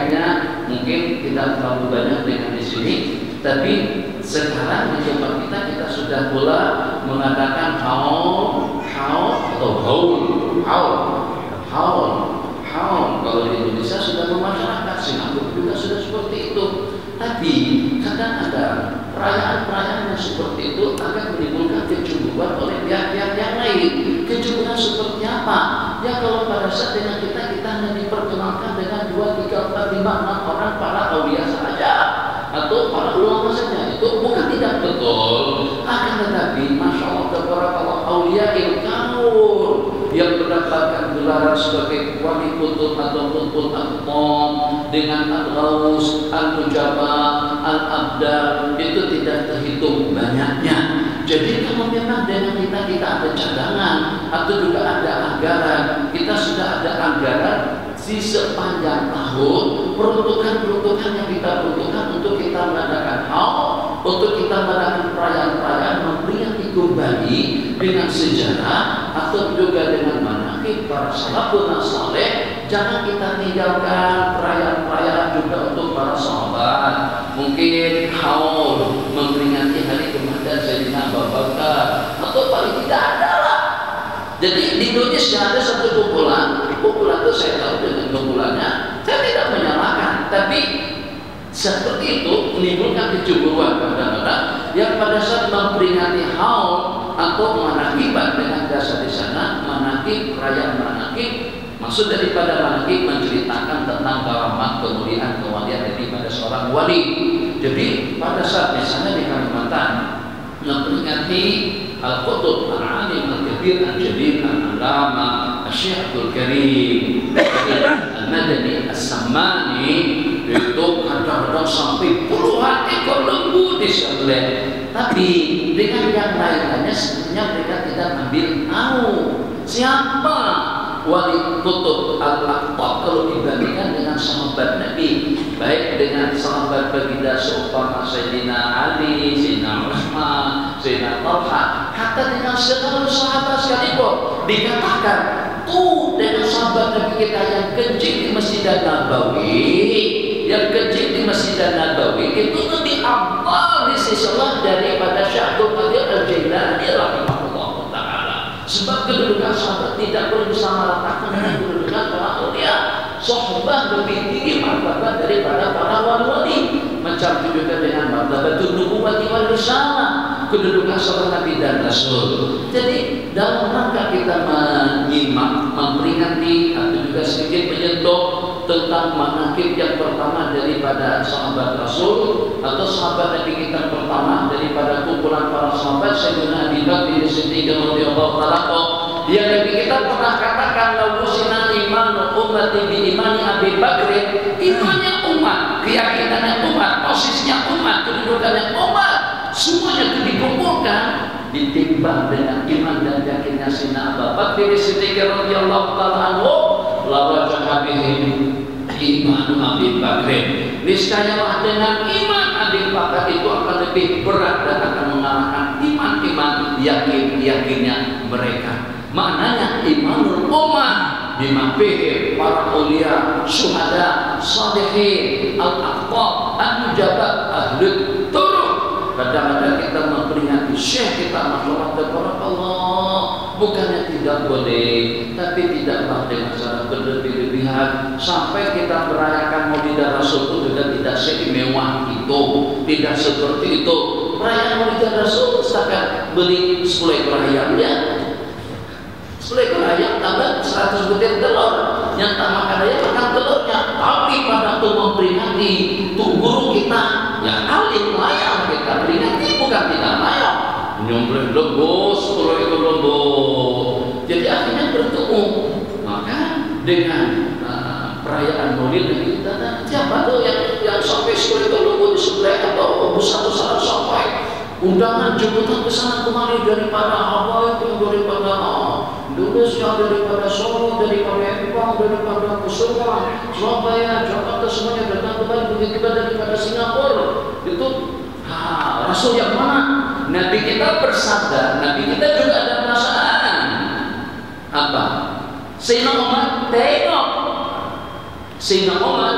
kayaknya mungkin tidak terlalu banyak dengan di sini, tapi sekarang di tempat kita sudah pula mengatakan haul atau haul. Kalau di Indonesia sudah bermasyarakat, Singapura juga sudah seperti itu. Tapi kadang ada perayaan-perayaan yang seperti itu akan menimbulkan kecemburuan oleh pihak-pihak yang lain. Kecemburuan seperti apa? Ya kalau pada saat dengan kita hanya diperkenalkan dengan 2, 3, 4, 5, 6 orang para aulia saja atau para ulama saja, itu bukan tidak betul. Akan tetapi masya Allah tabarakallah aulia ilkaun yang mendapatkan gelaran sebagai wali kutub atau kutub al-qom dengan al-ghaus, al-mujabah, al-abdal, itu tidak terhitung banyaknya. Jadi kalau memang dengan kita ada cadangan atau juga ada anggaran, kita sudah ada anggaran di sepanjang tahun, peruntukan yang kita peruntukkan untuk kita mengadakan untuk kita mengadakan perayaan-perayaan memperingati kembali dengan sejarah atau juga dengan manaqib para salafun saleh. Jangan kita tinggalkan perayaan-perayaan juga untuk para sahabat. Mungkin haul memperingati hari kematian Sayyidina Abu Bakar atau paling tidak ada lah. Jadi di Indonesia ada satu kumpulan itu saya tahu dengan kumpulannya, saya tidak menyalahkan, tapi seperti itu menimbulkan kecemburuan kadang-kadang yang pada saat memperingati haul atau manakibat dengan dasar di sana manakib, perayaan manakib. Maksud daripada manakib menceritakan tentang karamat, kemuliaan, kewalian daripada seorang wali. Jadi pada saat misalnya di Kalimantan memperingati al-qutub al-alim al-kabir al-jadid al-alama Syekh Abdul Karim al-Madani as-Sammani, itu kadang-kadang sampai puluhan ekor lembu disembelih. Tapi dengan yang lain-lainnya sebenarnya mereka tidak ambil tahu siapa wali kutub al-aqtab kalau dibandingkan dengan sahabat Nabi, baik dengan sahabat baginda seumpama Sayyidina Ali, Sayyidina Utsman, Sayyidina Talha, hatta dengan seluruh sahabat sekalipun dikatakan tuh dengan sahabat Nabi kita yang kencing di Masjid Nabawi, itu lebih afdal di sisi Allah daripada Syekh Abdul Qadir Al-Jailani rahimahullah taala. Sebab kedudukan sahabat tidak perlu disamaratakan dengan kedudukan para aulia. Sahabat lebih tinggi martabat daripada para wali-wali. Macam juga dengan martabatul nubuwwati wal risalah, kedudukan seorang nabi dan rasul. Jadi dalam rangka kita menyimak, memperingati atau juga sedikit menyentuh tentang manaqib yang pertama daripada sahabat Rasul atau sahabat Nabi kita pertama daripada kumpulan para sahabat Sayyidina Abi Bakar Siddiq radhiyallahu taala. Dia Nabi kita pernah katakan lawusina iman ummati bi imani Abi Bakar, imannya umat, keyakinannya umat, posisinya umat, kedudukannya umat, semuanya itu dikumpulkan ditimbang dengan iman dan yakinnya Sayyidina Abu Bakar Siddiq radhiyallahu taala anhu. Lawajah bihim iman Abi Bakar, niscayalah dengan iman Abi Bakar itu akan lebih berat dan akan mengalahkan iman yakinnya mereka. Maknanya imanul ummah bima fihi para aulia, syuhada, salihin, al-aqtab, an-nujabat, ahlul turun. Kadang-kadang kita memperingati syekh kita, masya Allah, bukannya tidak boleh, tapi tidaklah dengan cara berlebih-lebihan sampai kita merayakan Maulidah Rasul itu juga tidak seimewah itu, tidak seperti itu. Perayaan Maulidah Rasul misalkan beli 10 ekor ayam, ya 10 ekor ayam tambah 100 butir telur, yang tak makan ayam makan telurnya. Tapi pada waktu memperingati tuh guru kita yang alim layang kita peringati, bukan tidak layang nyembelih lembu 10 ekor lembu. Jadi akhirnya bertemu. Maka dengan perayaan Maulid kita siapa tuh yang sampai 10 ekor lembu disembelih atau besar-besaran sampai undangan jemputan kesana kemari daripada Hawaii, daripada Indonesia, daripada Solo, daripada Epang, daripada Kusurwan, Surabaya, Jakarta, semuanya datang kembali, begitu juga daripada Singapura. Itu Rasul yang mana? Nabi kita bersabda, Nabi kita juga ada perasaan apa? Sayyidina Umar tengok, Sayyidina Umar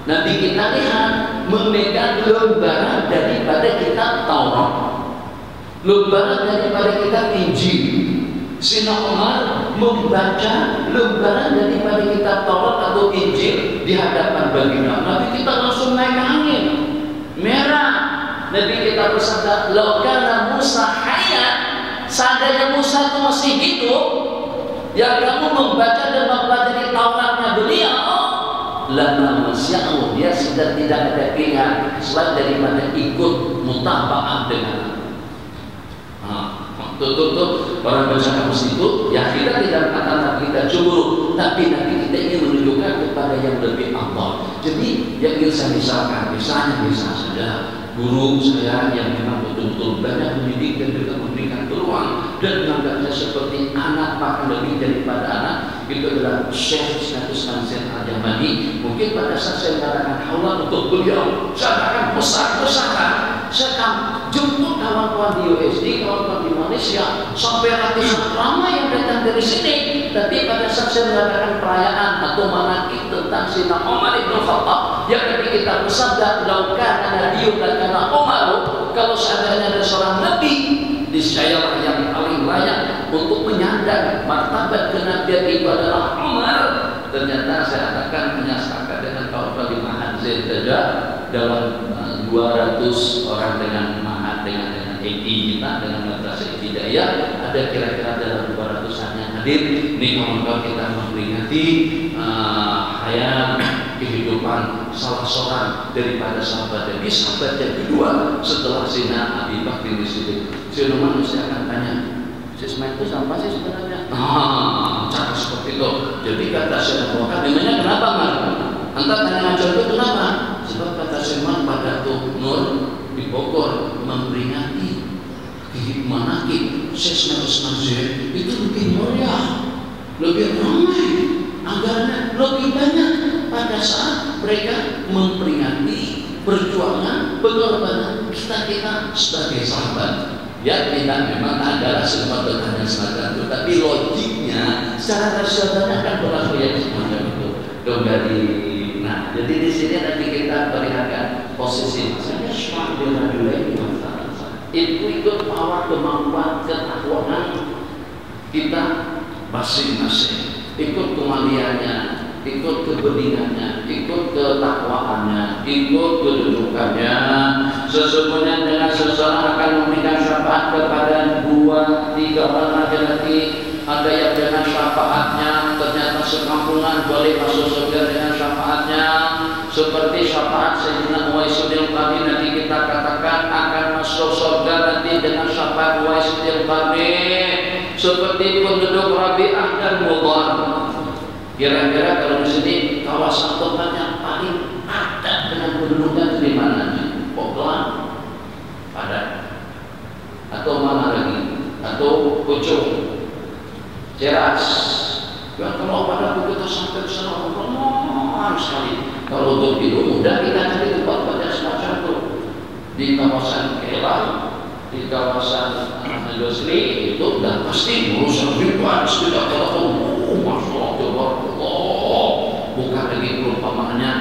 Nabi kita lihat memegang lembaran daripada kitab Taurat, lembaran daripada kitab Injil. Sayyidina Umar membaca lembaran daripada kitab Taurat atau Injil di hadapan baginda. Nabi kita langsung naik angin, merah. Nabi kita bersabda, "Lau kana Musa hayyan," seandainya Musa itu masih hidup, yang kamu membaca dan mempelajari Tauratnya beliau, lama masya'u, dia sudah tidak ada pilihan selain daripada ikut mutaba'ah dengan tuh orang baca kamus itu, ya kita tidak mengatakan kita cemburu, tapi Nabi kita ingin menunjukkan kepada yang lebih afdal. Jadi yang ingin saya misalkan, misalnya saja guru saya yang memang betul-betul banyak mendidik dan juga memberikan peluang dan menganggapnya seperti anak, bahkan lebih daripada anak, itu adalah Syekh Status Nasir Al-Jamani. Mungkin pada saat saya mengatakan haulan untuk beliau, saya akan besar-besaran, saya akan jemput kawan-kawan di USD, kawan-kawan di Malaysia, sampai ratusan ramai yang datang dari sini. Tapi pada saat saya mengadakan perayaan atau manaqib tentang Sayyidina Umar bin Khattab, yang Nabi kita bersabda, "Lau kana nabiyyun lakana Umar," kalau seandainya ada seorang nabi, niscaya yang paling layak untuk menyandang martabat kenabian itu adalah Umar. Ternyata saya katakan hanya sepakat dengan kawan-kawan di Mahat Zaid saja dalam 200 orang dengan Mahat dengan EI kita, dengan Madrasah Hidayah, ada kira-kira dalam 200-an yang hadir. Ini kawan-kawan kita memperingati hayat kehidupan salah seorang daripada sahabat, jadi sahabat yang kedua setelah Sayyidina Abi Bakar Siddiq. Sayyidina Umar mesti akan tanya, sisma itu siapa sih sebenarnya? Cara seperti itu. Jadi kata Sayyidina Umar, memangnya kenapa Mar? Anda tanya macam itu kenapa? Sebab kata Sayyidina pada tuh Nur di Bogor memperingati manaqib Syekh Nasir itu lebih meriah, lebih ramai, anggarannya lebih banyak pada saat mereka memperingati perjuangan pengorbanan kita sebagai sahabat. Ya, kita memang adalah semua bertanya semacam itu, tapi logiknya secara rasionalnya akan berlaku yang semacam itu. Dari nah, jadi di sini nanti kita perlihatkan posisi misalnya syahidul ini itu ikut power kemampuan ketakwaan kita masing-masing, ikut kemaliannya, ikut kebeningannya, ikut ketakwaannya, ikut kedudukannya. Sesungguhnya dengan seseorang akan memberikan syafaat kepada 2-3 orang laki-laki, ada yang dengan syafaatnya ternyata sekampungan boleh masuk surga dengan syafaatnya, seperti syafaat Sayyidina Uwaisul Qarni nanti kita katakan akan masuk surga nanti dengan syafaat Uwaisul Qarni, seperti penduduk Rabi'ah dan Mudhar. Kira-kira kalau di sini kawasan tempat yang paling padat dengan penduduknya di mana? Poklan, padat, atau mana lagi? Atau Pucung, Ceras. Ya, kalau pada kita sampai ke sana lama sekali. Kalau untuk itu mudah kita cari tempat pada semacam itu di kawasan Kelang, di kawasan Industri itu dan pasti urusan ribuan sudah kalau bukan lagi perumpamaannya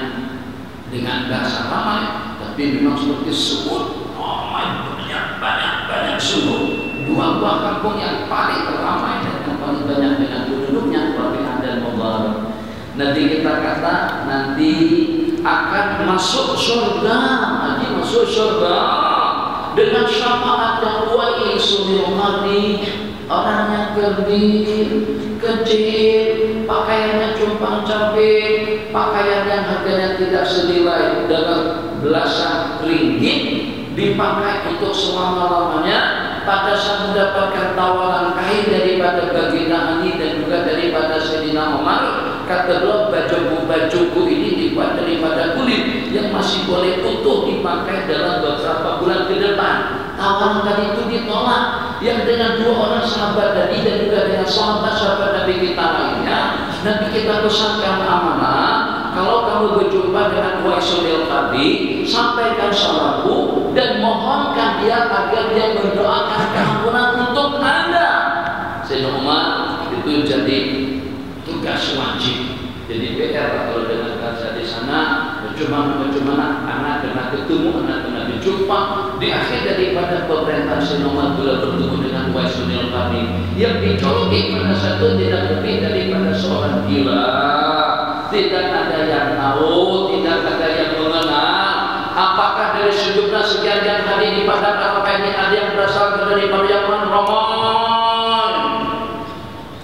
dengan bahasa ramai, tapi memang seperti sebut ramai, banyak sungguh 2 buah kampung yang paling ramai dan yang paling banyak dengan penduduknya, Rabi'ah dan Mudhar. Nanti kita kata nanti akan masuk surga, nanti masuk surga dengan syafaat yang Uwaisul Qarni, orangnya kecil, pakaiannya compang-camping, pakaian yang harganya tidak senilai dalam belasan ringgit, dipakai untuk selama-lamanya. Pada saat mendapatkan tawaran kain daripada baginda Ali dan juga daripada Sayyidina Umar, kata beliau, bajuku ini dibuat daripada kulit yang masih boleh utuh dipakai dalam beberapa bulan ke depan. Tawaran tadi itu ditolak. Yang dengan 2 orang sahabat tadi dan juga dengan sahabat-sahabat Nabi kita lainnya, Nabi kita pesankan amanah, kalau kamu berjumpa dengan Uwaisul Qarni, sampaikan salamku dan mohonkan dia agar dia mendoakan keampunan untuk Anda. Sayyidina Umar itu jadi tugas wajib. Jadi PR kalau dengan bahasa di sana bagaimana anak kena ketemu, anak kena dijumpa. Di akhir daripada pemerintahan Sinoman Dula bertemu dengan Waisunil Qarni, yang dijuluki pada satu tidak lebih daripada seorang gila. Tidak ada yang tahu, tidak ada yang mengenal. Apakah dari sejumlah sekian hari di Padang, apakah ini ada yang berasal dari Yaman, Roman?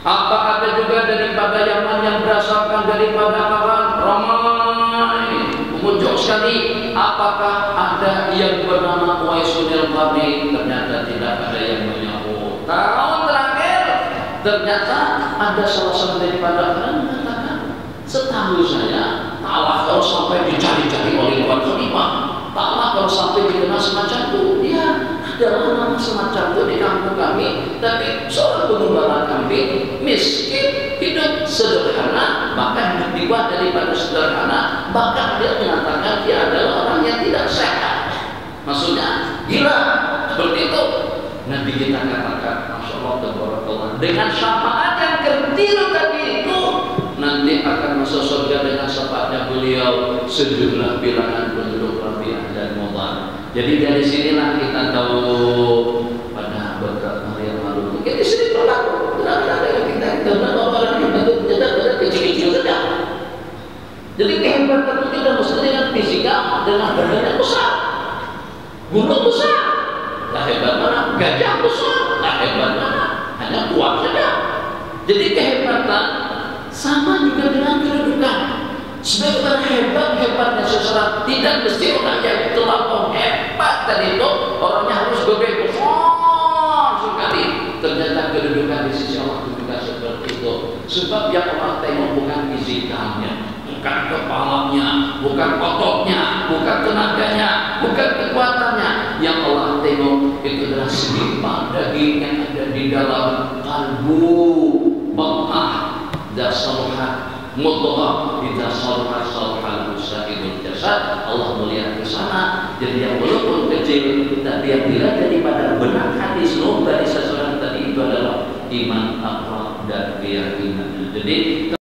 Apa ada juga daripada Yaman yang berasalkan daripada Roman? Muncul sekali. Apakah ada yang bernama Waisunil Qarni? Ternyata tidak ada yang menyebut. Tahun terakhir ternyata ada salah satu daripada orang mengatakan, setahu saya taklah kalau sampai dicari-cari oleh Tuan Khalifah, taklah kalau sampai dikenal semacam itu. Dia adalah nama semacam itu di kampung kami, tapi seorang pengembala kambing, miskin, hidup sederhana, bahkan hidup dibuat daripada sederhana, bahkan dia mengatakan dia adalah orang yang tidak sehat. Maksudnya gila, seperti itu. Nabi kita katakan, Masya Allah, tabarakallah, dengan syafaat yang kecil tadi itu, nanti akan masuk surga dengan syafaatnya beliau sejumlah bilangan penduduk Rabi'ah dan Mudhar. Jadi dari sinilah kita tahu pada beberapa hari yang lalu, mungkin di sini berlaku, benar-benar ada yang kita orang yang bentuk benar-benar kecil-kecil saja. Jadi kehebatan itu tidak mesti dengan fisika, dengan badan yang besar, gunung besar, tak hebat mana, gajah besar, tak hebat mana, hanya kuat saja. Jadi kehebatan sama juga dengan kedudukan. Sebagaimana hebatnya seseorang, tidak mesti orang yang terlampau hebat tadi itu orangnya harus gede besar sekali. Ternyata kedudukan di sisi Allah juga seperti itu. Sebab yang orang tengok bukan fisikanya, bukan kepalanya, bukan ototnya, bukan tenaganya, bukan kekuatannya. Yang Allah tengok itu adalah selipan daging yang ada di dalam kalbu, batah, dasarhat, mudghah, dasarhat, salhal usaidul jasad. Allah melihat ke sana. Jadi yang walaupun kecil, tapi yang dilihat daripada benar hadis dari seseorang tadi itu adalah iman, akhlak dan keyakinan. Jadi